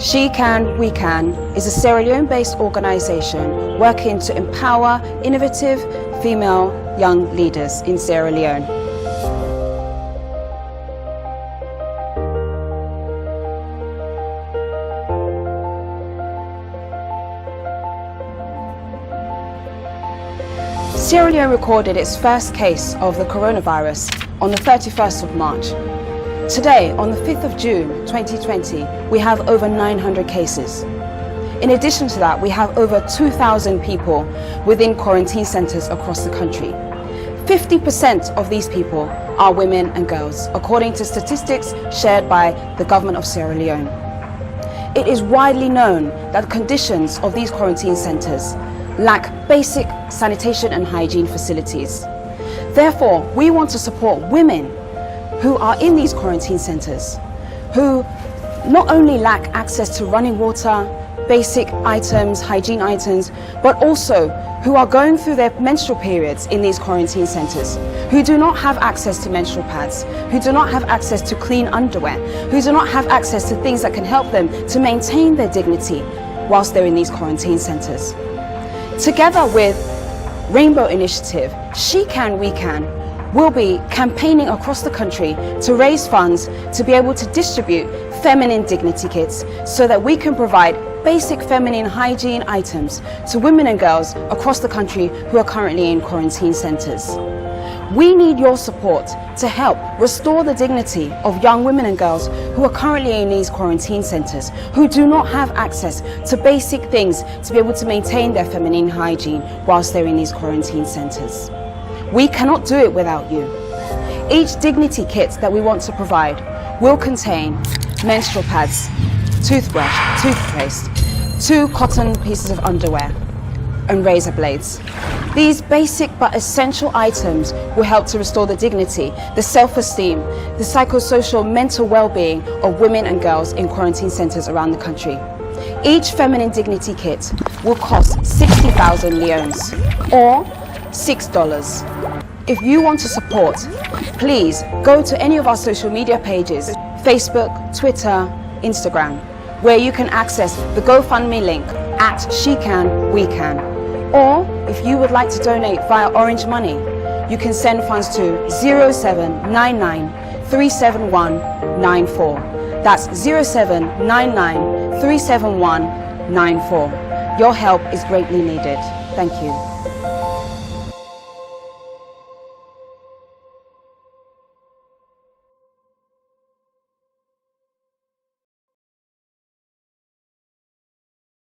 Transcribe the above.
She Can, We Can is a Sierra Leone-based organisation working to empower innovative female young leaders in Sierra Leone. Sierra Leone recorded its first case of the coronavirus on the 31st of March. Today, on the 5th of June 2020, we have over 900 cases. In addition to that, we have over 2,000 people within quarantine centres across the country. 50% of these people are women and girls, according to statistics shared by the government of Sierra Leone. It is widely known that the conditions of these quarantine centres lack basic sanitation and hygiene facilities. Therefore, we want to support women who are in these quarantine centres, who not only lack access to running water, basic items, hygiene items, but also who are going through their menstrual periods in these quarantine centres, who do not have access to menstrual pads, who do not have access to clean underwear, who do not have access to things that can help them to maintain their dignity whilst they're in these quarantine centres. Together with Rainbo Initiative, She Can, We Can will be campaigning across the country to raise funds to be able to distribute feminine dignity kits so that we can provide basic feminine hygiene items to women and girls across the country who are currently in quarantine centres. We need your support to help restore the dignity of young women and girls who are currently in these quarantine centres, who do not have access to basic things to be able to maintain their feminine hygiene whilst they're in these quarantine centres. We cannot do it without you. Each dignity kit that we want to provide will contain menstrual pads, toothbrush, toothpaste, 2 cotton pieces of underwear, and razor blades. These basic but essential items will help to restore the dignity, the self-esteem, the psychosocial mental well-being of women and girls in quarantine centres around the country. Each feminine dignity kit will cost 60,000 leones, or $6. If you want to support, please go to any of our social media pages, Facebook, Twitter, Instagram, where you can access the GoFundMe link at She Can, We Can. Or if you would like to donate via Orange Money, you can send funds to 0799 371 94. That's 0799 371 94. Your help is greatly needed. Thank you.